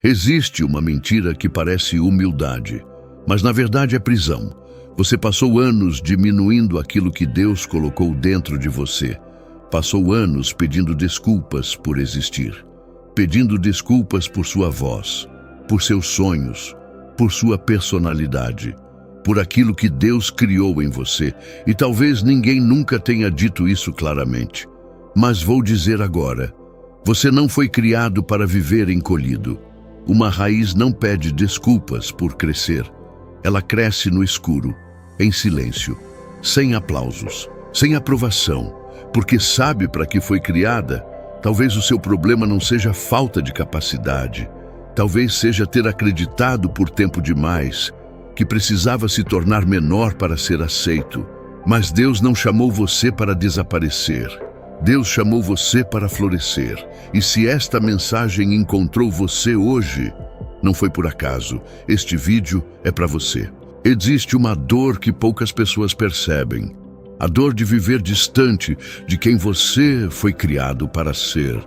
Existe uma mentira que parece humildade, mas na verdade é prisão. Você passou anos diminuindo aquilo que Deus colocou dentro de você. Passou anos pedindo desculpas por existir, pedindo desculpas por sua voz, por seus sonhos, por sua personalidade, por aquilo que Deus criou em você. E talvez ninguém nunca tenha dito isso claramente. Mas vou dizer agora, você não foi criado para viver encolhido. Uma raiz não pede desculpas por crescer. Ela cresce no escuro, em silêncio, sem aplausos, sem aprovação, porque sabe para que foi criada. Talvez o seu problema não seja falta de capacidade. Talvez seja ter acreditado por tempo demais que precisava se tornar menor para ser aceito. Mas Deus não chamou você para desaparecer. Deus chamou você para florescer. E se esta mensagem encontrou você hoje, não foi por acaso. Este vídeo é para você. Existe uma dor que poucas pessoas percebem. A dor de viver distante de quem você foi criado para ser.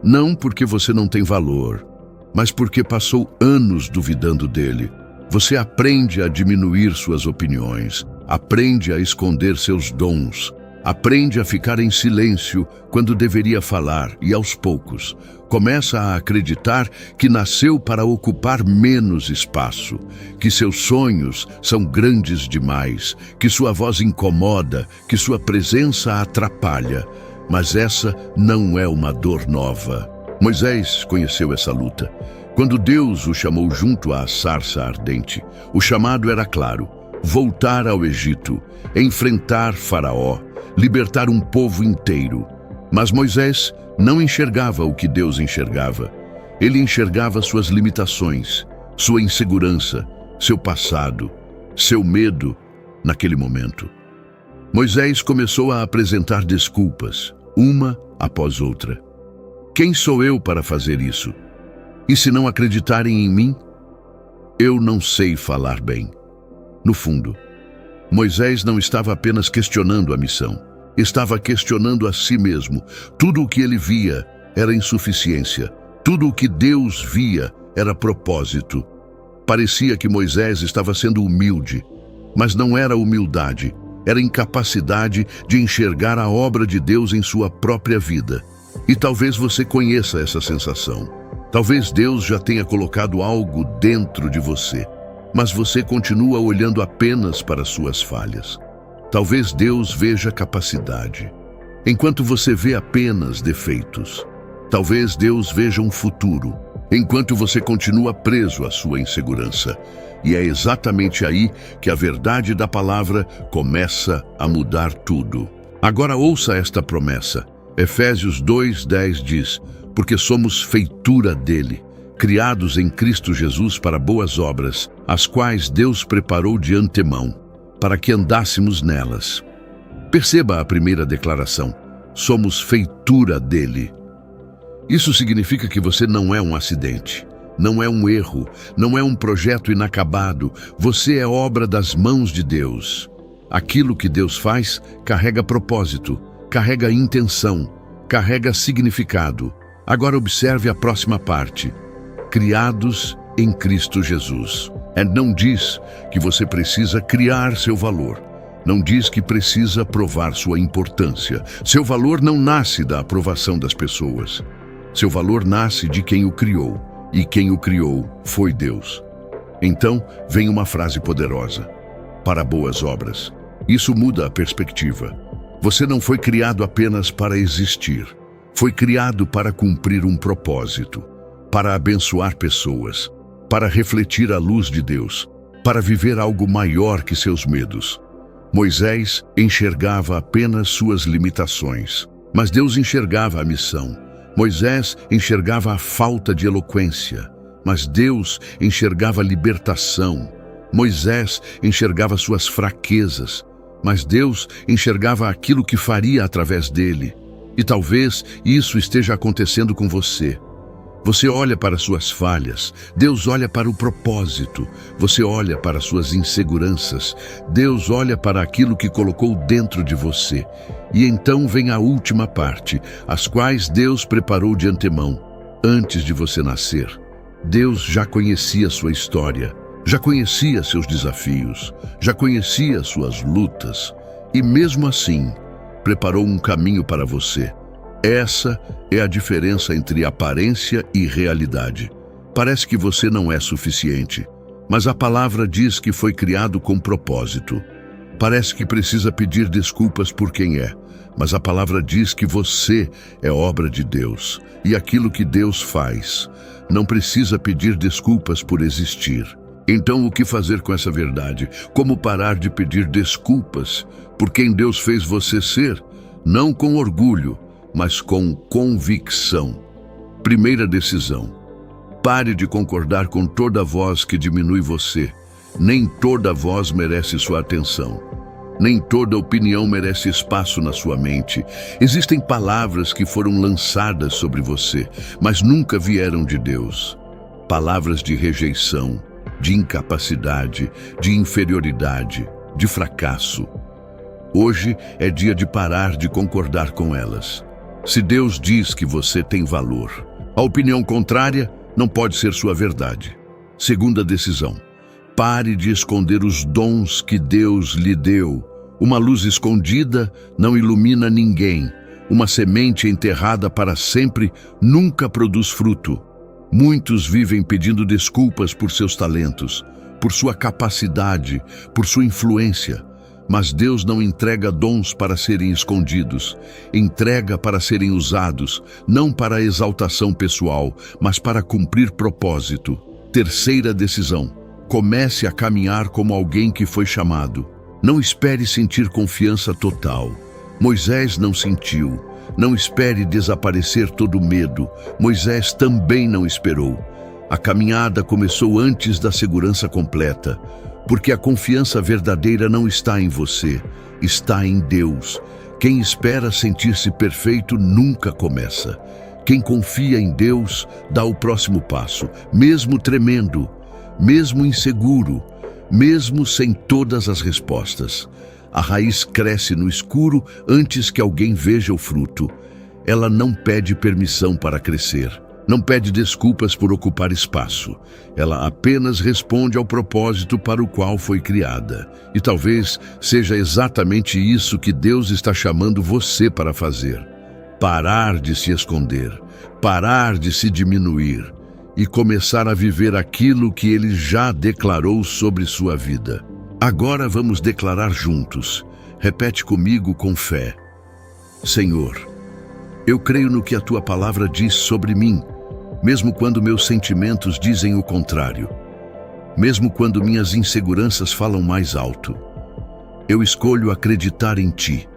Não porque você não tem valor, mas porque passou anos duvidando dele. Você aprende a diminuir suas opiniões, aprende a esconder seus dons, aprende a ficar em silêncio quando deveria falar e, aos poucos, começa a acreditar que nasceu para ocupar menos espaço, que seus sonhos são grandes demais, que sua voz incomoda, que sua presença atrapalha. Mas essa não é uma dor nova. Moisés conheceu essa luta. Quando Deus o chamou junto à sarça ardente, o chamado era claro: voltar ao Egito, enfrentar Faraó, libertar um povo inteiro. Mas Moisés não enxergava o que Deus enxergava. Ele enxergava suas limitações, sua insegurança, seu passado, seu medo naquele momento. Moisés começou a apresentar desculpas, uma após outra. Quem sou eu para fazer isso? E se não acreditarem em mim? Eu não sei falar bem. No fundo, Moisés não estava apenas questionando a missão. Estava questionando a si mesmo. Tudo o que ele via era insuficiência. Tudo o que Deus via era propósito. Parecia que Moisés estava sendo humilde, mas não era humildade. Era incapacidade de enxergar a obra de Deus em sua própria vida. E talvez você conheça essa sensação. Talvez Deus já tenha colocado algo dentro de você, mas você continua olhando apenas para suas falhas. Talvez Deus veja capacidade, enquanto você vê apenas defeitos. Talvez Deus veja um futuro, enquanto você continua preso à sua insegurança. E é exatamente aí que a verdade da palavra começa a mudar tudo. Agora ouça esta promessa. Efésios 2:10 diz: porque somos feitura dele, criados em Cristo Jesus para boas obras, as quais Deus preparou de antemão, para que andássemos nelas. Perceba a primeira declaração: somos feitura dele. Isso significa que você não é um acidente, não é um erro, não é um projeto inacabado. Você é obra das mãos de Deus. Aquilo que Deus faz carrega propósito, carrega intenção, carrega significado. Agora observe a próxima parte: criados em Cristo Jesus. Não diz que você precisa criar seu valor. Não diz que precisa provar sua importância. Seu valor não nasce da aprovação das pessoas. Seu valor nasce de quem o criou. E quem o criou foi Deus. Então, vem uma frase poderosa: para boas obras. Isso muda a perspectiva. Você não foi criado apenas para existir. Foi criado para cumprir um propósito, para abençoar pessoas, para refletir a luz de Deus, para viver algo maior que seus medos. Moisés enxergava apenas suas limitações, mas Deus enxergava a missão. Moisés enxergava a falta de eloquência, mas Deus enxergava a libertação. Moisés enxergava suas fraquezas, mas Deus enxergava aquilo que faria através dele. E talvez isso esteja acontecendo com você. Você olha para suas falhas, Deus olha para o propósito. Você olha para suas inseguranças, Deus olha para aquilo que colocou dentro de você. E então vem a última parte, as quais Deus preparou de antemão, antes de você nascer. Deus já conhecia sua história, já conhecia seus desafios, já conhecia suas lutas e, mesmo assim, preparou um caminho para você. Essa é a diferença entre aparência e realidade. Parece que você não é suficiente, mas a palavra diz que foi criado com propósito. Parece que precisa pedir desculpas por quem é, mas a palavra diz que você é obra de Deus, e aquilo que Deus faz não precisa pedir desculpas por existir. Então, o que fazer com essa verdade? Como parar de pedir desculpas por quem Deus fez você ser? Não com orgulho, mas com convicção. Primeira decisão: pare de concordar com toda voz que diminui você. Nem toda voz merece sua atenção. Nem toda opinião merece espaço na sua mente. Existem palavras que foram lançadas sobre você, mas nunca vieram de Deus. Palavras de rejeição, de incapacidade, de inferioridade, de fracasso. Hoje é dia de parar de concordar com elas. Se Deus diz que você tem valor, a opinião contrária não pode ser sua verdade. Segunda decisão: pare de esconder os dons que Deus lhe deu. Uma luz escondida não ilumina ninguém. Uma semente enterrada para sempre nunca produz fruto. Muitos vivem pedindo desculpas por seus talentos, por sua capacidade, por sua influência. Mas Deus não entrega dons para serem escondidos. Entrega para serem usados, não para exaltação pessoal, mas para cumprir propósito. Terceira decisão: comece a caminhar como alguém que foi chamado. Não espere sentir confiança total. Moisés não sentiu. Não espere desaparecer todo o medo. Moisés também não esperou. A caminhada começou antes da segurança completa, porque a confiança verdadeira não está em você, está em Deus. Quem espera sentir-se perfeito nunca começa. Quem confia em Deus dá o próximo passo, mesmo tremendo, mesmo inseguro, mesmo sem todas as respostas. A raiz cresce no escuro antes que alguém veja o fruto. Ela não pede permissão para crescer. Não pede desculpas por ocupar espaço. Ela apenas responde ao propósito para o qual foi criada. E talvez seja exatamente isso que Deus está chamando você para fazer. Parar de se esconder, parar de se diminuir e começar a viver aquilo que Ele já declarou sobre sua vida. Agora vamos declarar juntos. Repete comigo com fé. Senhor, eu creio no que a Tua palavra diz sobre mim, mesmo quando meus sentimentos dizem o contrário, mesmo quando minhas inseguranças falam mais alto. Eu escolho acreditar em Ti.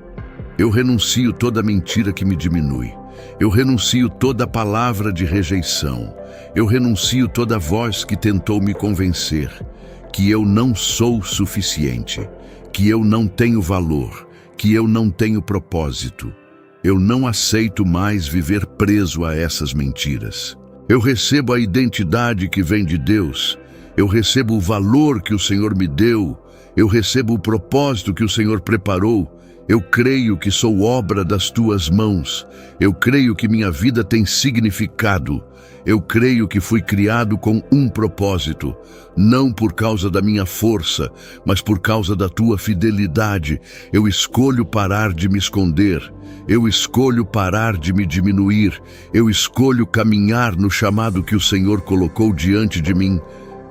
Eu renuncio toda mentira que me diminui. Eu renuncio toda palavra de rejeição. Eu renuncio toda voz que tentou me convencer que eu não sou suficiente, que eu não tenho valor, que eu não tenho propósito. Eu não aceito mais viver preso a essas mentiras. Eu recebo a identidade que vem de Deus. Eu recebo o valor que o Senhor me deu. Eu recebo o propósito que o Senhor preparou. Eu creio que sou obra das Tuas mãos. Eu creio que minha vida tem significado. Eu creio que fui criado com um propósito, não por causa da minha força, mas por causa da Tua fidelidade. Eu escolho parar de me esconder. Eu escolho parar de me diminuir. Eu escolho caminhar no chamado que o Senhor colocou diante de mim,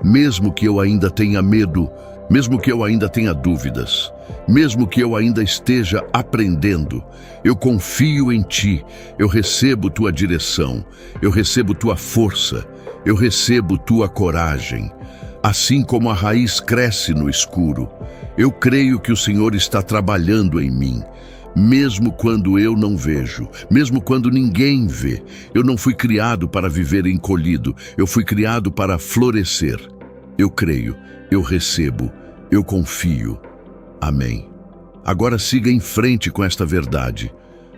mesmo que eu ainda tenha medo, mesmo que eu ainda tenha dúvidas, mesmo que eu ainda esteja aprendendo. Eu confio em Ti, eu recebo Tua direção, eu recebo Tua força, eu recebo Tua coragem. Assim como a raiz cresce no escuro, eu creio que o Senhor está trabalhando em mim, mesmo quando eu não vejo, mesmo quando ninguém vê. Eu não fui criado para viver encolhido, eu fui criado para florescer. Eu creio, eu recebo, eu confio. Amém. Agora siga em frente com esta verdade.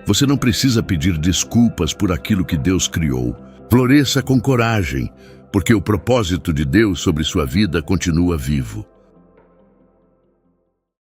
Você não precisa pedir desculpas por aquilo que Deus criou. Floresça com coragem, porque o propósito de Deus sobre sua vida continua vivo.